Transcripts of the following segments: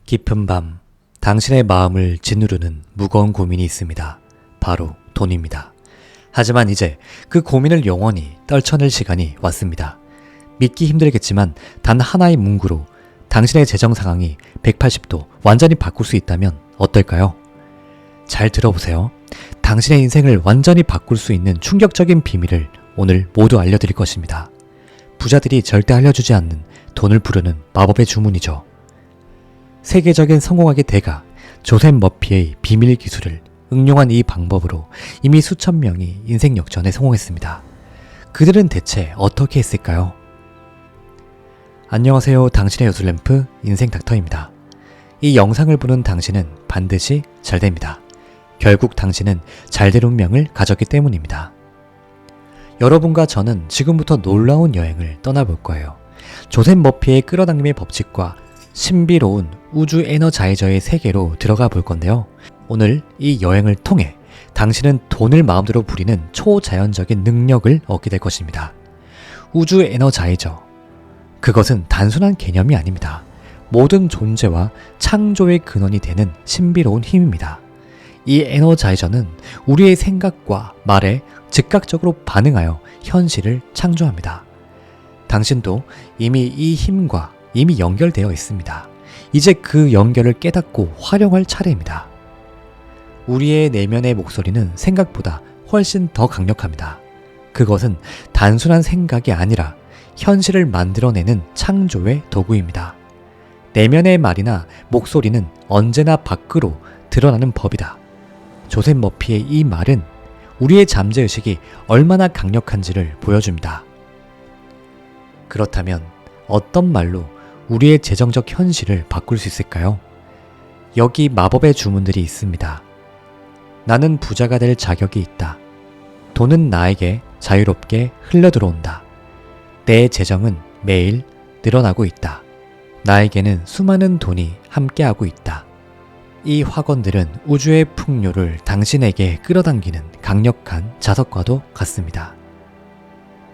깊은 밤, 당신의 마음을 짓누르는 무거운 고민이 있습니다. 바로 돈입니다. 하지만 이제 그 고민을 영원히 떨쳐낼 시간이 왔습니다. 믿기 힘들겠지만 단 하나의 문구로 당신의 재정 상황이 180도 완전히 바꿀 수 있다면 어떨까요? 잘 들어보세요. 당신의 인생을 완전히 바꿀 수 있는 충격적인 비밀을 오늘 모두 알려드릴 것입니다. 부자들이 절대 알려주지 않는 돈을 부르는 마법의 주문이죠. 세계적인 성공학의 대가 조셉 머피의 비밀 기술을 응용한 이 방법으로 이미 수천 명이 인생 역전에 성공했습니다. 그들은 대체 어떻게 했을까요? 안녕하세요. 당신의 요술램프 인생 닥터입니다. 이 영상을 보는 당신은 반드시 잘됩니다. 결국 당신은 잘될 운명을 가졌기 때문입니다. 여러분과 저는 지금부터 놀라운 여행을 떠나볼 거예요. 조셉 머피의 끌어당김의 법칙과 신비로운 우주 에너자이저의 세계로 들어가 볼 건데요. 오늘 이 여행을 통해 당신은 돈을 마음대로 부리는 초자연적인 능력을 얻게 될 것입니다. 우주 에너자이저. 그것은 단순한 개념이 아닙니다. 모든 존재와 창조의 근원이 되는 신비로운 힘입니다. 이 에너자이저는 우리의 생각과 말에 즉각적으로 반응하여 현실을 창조합니다. 당신도 이미 이 힘과 이미 연결되어 있습니다. 이제 그 연결을 깨닫고 활용할 차례입니다. 우리의 내면의 목소리는 생각보다 훨씬 더 강력합니다. 그것은 단순한 생각이 아니라 현실을 만들어내는 창조의 도구입니다. 내면의 말이나 목소리는 언제나 밖으로 드러나는 법이다. 조셉 머피의 이 말은 우리의 잠재의식이 얼마나 강력한지를 보여줍니다. 그렇다면 어떤 말로 우리의 재정적 현실을 바꿀 수 있을까요? 여기 마법의 주문들이 있습니다. 나는 부자가 될 자격이 있다. 돈은 나에게 자유롭게 흘러들어온다. 내 재정은 매일 늘어나고 있다. 나에게는 수많은 돈이 함께하고 있다. 이 화건들은 우주의 풍요를 당신에게 끌어당기는 강력한 자석과도 같습니다.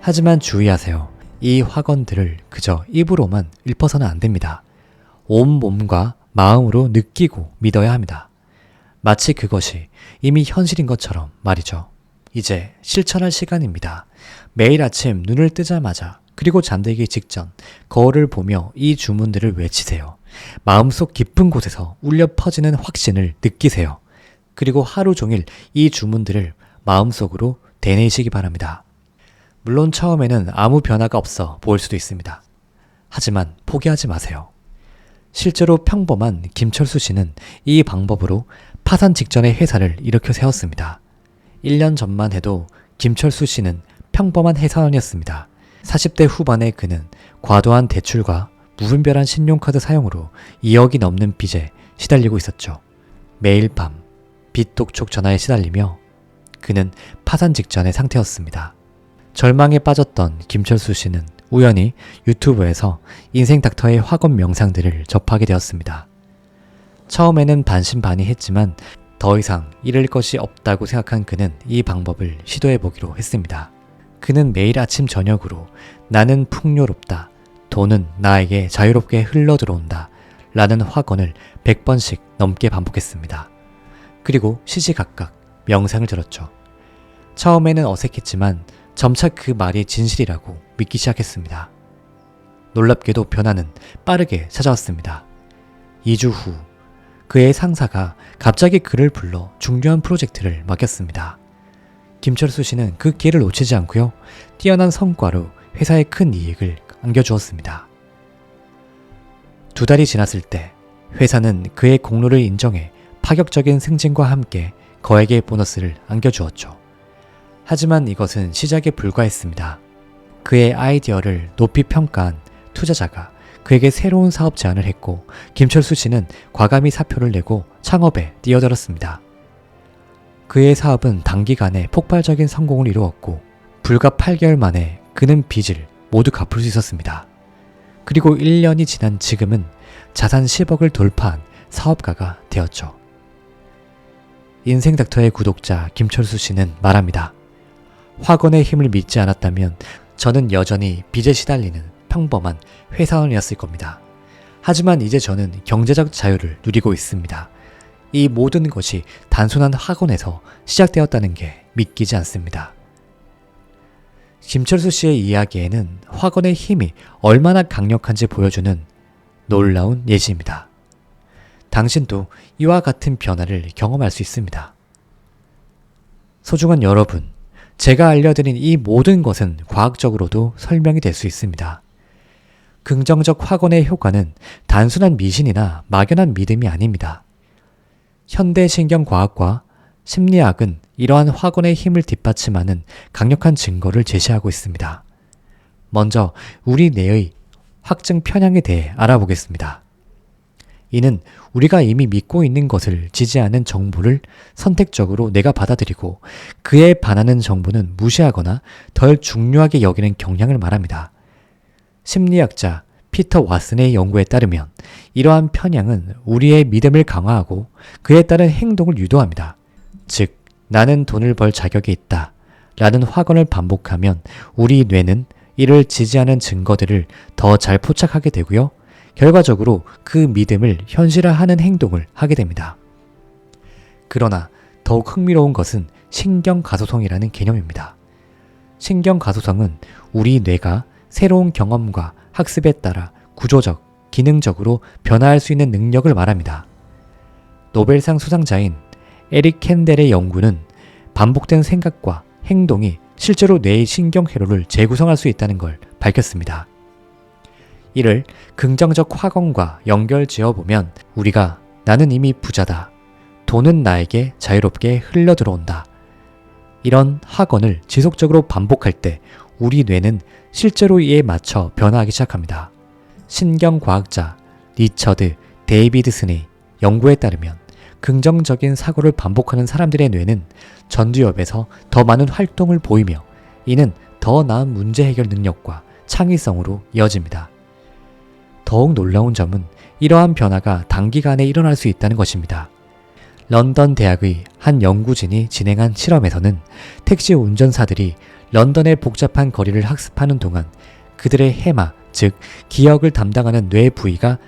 하지만 주의하세요. 이 화건들을 그저 입으로만 읊어서는 안 됩니다. 온 몸과 마음으로 느끼고 믿어야 합니다. 마치 그것이 이미 현실인 것처럼 말이죠. 이제 실천할 시간입니다. 매일 아침 눈을 뜨자마자 그리고 잠들기 직전 거울을 보며 이 주문들을 외치세요. 마음속 깊은 곳에서 울려 퍼지는 확신을 느끼세요. 그리고 하루 종일 이 주문들을 마음속으로 되뇌시기 바랍니다. 물론 처음에는 아무 변화가 없어 보일 수도 있습니다. 하지만 포기하지 마세요. 실제로 평범한 김철수 씨는 이 방법으로 파산 직전의 회사를 일으켜 세웠습니다. 1년 전만 해도 김철수 씨는 평범한 회사원이었습니다. 40대 후반의 그는 과도한 대출과 무분별한 신용카드 사용으로 2억이 넘는 빚에 시달리고 있었죠. 매일 밤 빚 독촉 전화에 시달리며 그는 파산 직전의 상태였습니다. 절망에 빠졌던 김철수 씨는 우연히 유튜브에서 인생 닥터의 화건 명상들을 접하게 되었습니다. 처음에는 반신반의했지만 더 이상 잃을 것이 없다고 생각한 그는 이 방법을 시도해보기로 했습니다. 그는 매일 아침 저녁으로 나는 풍요롭다. 돈은 나에게 자유롭게 흘러들어온다. 라는 화건을 100번씩 넘게 반복했습니다. 그리고 시시각각 명상을 들었죠. 처음에는 어색했지만 점차 그 말이 진실이라고 믿기 시작했습니다. 놀랍게도 변화는 빠르게 찾아왔습니다. 2주 후 그의 상사가 갑자기 그를 불러 중요한 프로젝트를 맡겼습니다. 김철수 씨는 그 기회를 놓치지 않고요. 뛰어난 성과로 회사에 큰 이익을 안겨주었습니다. 2달이 지났을 때 회사는 그의 공로를 인정해 파격적인 승진과 함께 거액의 보너스를 안겨주었죠. 하지만 이것은 시작에 불과했습니다. 그의 아이디어를 높이 평가한 투자자가 그에게 새로운 사업 제안을 했고 김철수 씨는 과감히 사표를 내고 창업에 뛰어들었습니다. 그의 사업은 단기간에 폭발적인 성공을 이루었고 불과 8개월 만에 그는 빚을 모두 갚을 수 있었습니다. 그리고 1년이 지난 지금은 자산 10억을 돌파한 사업가가 되었죠. 인생 닥터의 구독자 김철수 씨는 말합니다. 화건의 힘을 믿지 않았다면 저는 여전히 빚에 시달리는 평범한 회사원이었을 겁니다. 하지만 이제 저는 경제적 자유를 누리고 있습니다. 이 모든 것이 단순한 학원에서 시작되었다는 게 믿기지 않습니다. 김철수 씨의 이야기에는 학원의 힘이 얼마나 강력한지 보여주는 놀라운 예시입니다. 당신도 이와 같은 변화를 경험할 수 있습니다. 소중한 여러분, 제가 알려드린 이 모든 것은 과학적으로도 설명이 될 수 있습니다. 긍정적 확언의 효과는 단순한 미신이나 막연한 믿음이 아닙니다. 현대신경과학과 심리학은 이러한 확언의 힘을 뒷받침하는 강력한 증거를 제시하고 있습니다. 먼저 우리 뇌의 확증 편향에 대해 알아보겠습니다. 이는 우리가 이미 믿고 있는 것을 지지하는 정보를 선택적으로 내가 받아들이고 그에 반하는 정보는 무시하거나 덜 중요하게 여기는 경향을 말합니다. 심리학자 피터 왓슨의 연구에 따르면 이러한 편향은 우리의 믿음을 강화하고 그에 따른 행동을 유도합니다. 즉, 나는 돈을 벌 자격이 있다 라는 확언을 반복하면 우리 뇌는 이를 지지하는 증거들을 더 잘 포착하게 되고요. 결과적으로 그 믿음을 현실화하는 행동을 하게 됩니다. 그러나 더욱 흥미로운 것은 신경가소성이라는 개념입니다. 신경가소성은 우리 뇌가 새로운 경험과 학습에 따라 구조적, 기능적으로 변화할 수 있는 능력을 말합니다. 노벨상 수상자인 에릭 캔델의 연구는 반복된 생각과 행동이 실제로 뇌의 신경회로를 재구성할 수 있다는 걸 밝혔습니다. 이를 긍정적 확언과 연결 지어보면 우리가 나는 이미 부자다. 돈은 나에게 자유롭게 흘러들어온다. 이런 확언을 지속적으로 반복할 때 우리 뇌는 실제로 이에 맞춰 변화하기 시작합니다. 신경과학자 리처드 데이비드슨의 연구에 따르면 긍정적인 사고를 반복하는 사람들의 뇌는 전두엽에서 더 많은 활동을 보이며 이는 더 나은 문제 해결 능력과 창의성으로 이어집니다. 더욱 놀라운 점은 이러한 변화가 단기간에 일어날 수 있다는 것입니다. 런던 대학의 한 연구진이 진행한 실험에서는 택시 운전사들이 런던의 복잡한 거리를 학습하는 동안 그들의 해마, 즉 기억을 담당하는 뇌 부위가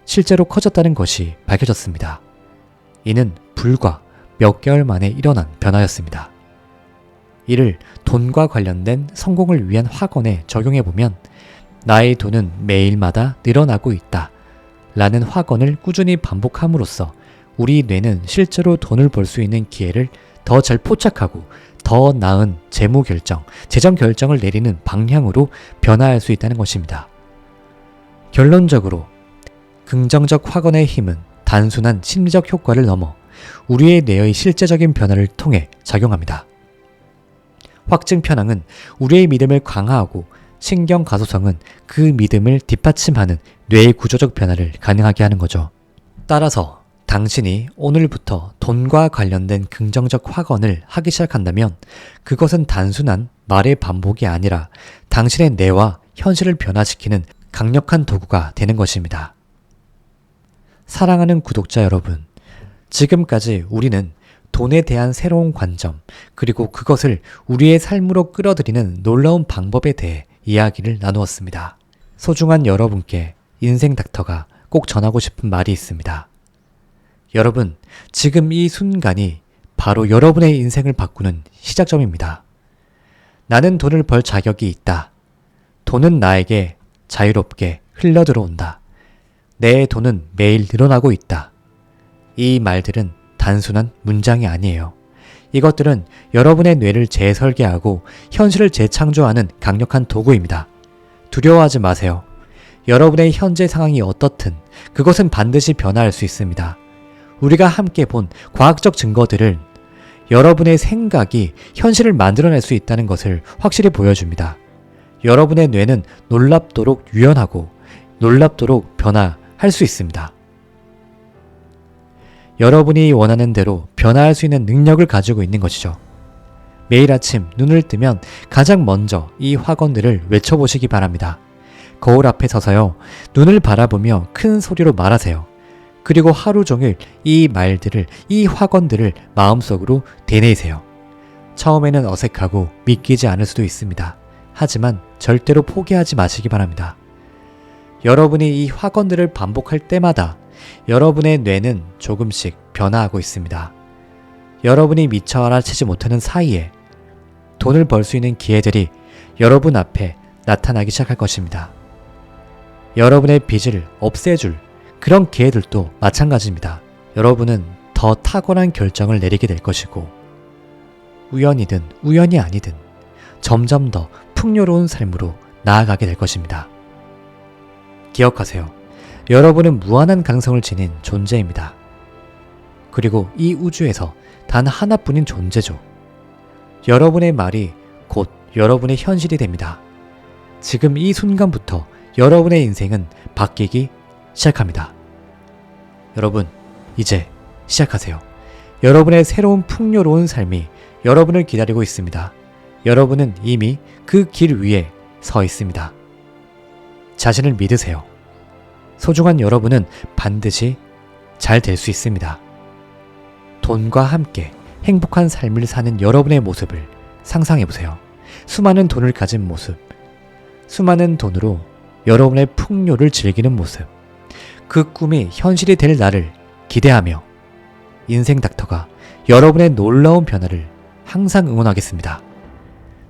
실제로 커졌다는 것이 밝혀졌습니다. 이는 불과 몇 개월 만에 일어난 변화였습니다. 이를 돈과 관련된 성공을 위한 확언에 적용해보면 나의 돈은 매일마다 늘어나고 있다 라는 확언을 꾸준히 반복함으로써 우리 뇌는 실제로 돈을 벌 수 있는 기회를 더 잘 포착하고 더 나은 재무 결정, 재정 결정을 내리는 방향으로 변화할 수 있다는 것입니다. 결론적으로 긍정적 확언의 힘은 단순한 심리적 효과를 넘어 우리의 뇌의 실제적인 변화를 통해 작용합니다. 확증 편향은 우리의 믿음을 강화하고 신경 가소성은 그 믿음을 뒷받침하는 뇌의 구조적 변화를 가능하게 하는 거죠. 따라서 당신이 오늘부터 돈과 관련된 긍정적 확언을 하기 시작한다면 그것은 단순한 말의 반복이 아니라 당신의 뇌와 현실을 변화시키는 강력한 도구가 되는 것입니다. 사랑하는 구독자 여러분, 지금까지 우리는 돈에 대한 새로운 관점, 그리고 그것을 우리의 삶으로 끌어들이는 놀라운 방법에 대해 이야기를 나누었습니다. 소중한 여러분께 인생 닥터가 꼭 전하고 싶은 말이 있습니다. 여러분, 지금 이 순간이 바로 여러분의 인생을 바꾸는 시작점입니다. 나는 돈을 벌 자격이 있다. 돈은 나에게 자유롭게 흘러들어온다. 내 돈은 매일 늘어나고 있다. 이 말들은 단순한 문장이 아니에요. 이것들은 여러분의 뇌를 재설계하고 현실을 재창조하는 강력한 도구입니다. 두려워하지 마세요. 여러분의 현재 상황이 어떻든 그것은 반드시 변화할 수 있습니다. 우리가 함께 본 과학적 증거들은 여러분의 생각이 현실을 만들어낼 수 있다는 것을 확실히 보여줍니다. 여러분의 뇌는 놀랍도록 유연하고 놀랍도록 변화할 수 있습니다. 여러분이 원하는 대로 변화할 수 있는 능력을 가지고 있는 것이죠. 매일 아침 눈을 뜨면 가장 먼저 이 확언들을 외쳐보시기 바랍니다. 거울 앞에 서서요, 눈을 바라보며 큰 소리로 말하세요. 그리고 하루 종일 이 말들을, 이 확언들을 마음속으로 되뇌이세요. 처음에는 어색하고 믿기지 않을 수도 있습니다. 하지만 절대로 포기하지 마시기 바랍니다. 여러분이 이 확언들을 반복할 때마다 여러분의 뇌는 조금씩 변화하고 있습니다. 여러분이 미처 알아채지 못하는 사이에 돈을 벌 수 있는 기회들이 여러분 앞에 나타나기 시작할 것입니다. 여러분의 빚을 없애줄 그런 기회들도 마찬가지입니다. 여러분은 더 탁월한 결정을 내리게 될 것이고 우연이든 우연이 아니든 점점 더 풍요로운 삶으로 나아가게 될 것입니다. 기억하세요. 여러분은 무한한 가능성을 지닌 존재입니다. 그리고 이 우주에서 단 하나뿐인 존재죠. 여러분의 말이 곧 여러분의 현실이 됩니다. 지금 이 순간부터 여러분의 인생은 바뀌기 시작합니다. 여러분, 이제 시작하세요. 여러분의 새로운 풍요로운 삶이 여러분을 기다리고 있습니다. 여러분은 이미 그 길 위에 서 있습니다. 자신을 믿으세요. 소중한 여러분은 반드시 잘 될 수 있습니다. 돈과 함께 행복한 삶을 사는 여러분의 모습을 상상해보세요. 수많은 돈을 가진 모습, 수많은 돈으로 여러분의 풍요를 즐기는 모습, 그 꿈이 현실이 될 날을 기대하며 인생 닥터가 여러분의 놀라운 변화를 항상 응원하겠습니다.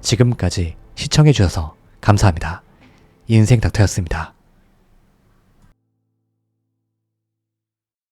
지금까지 시청해주셔서 감사합니다. 인생 닥터였습니다.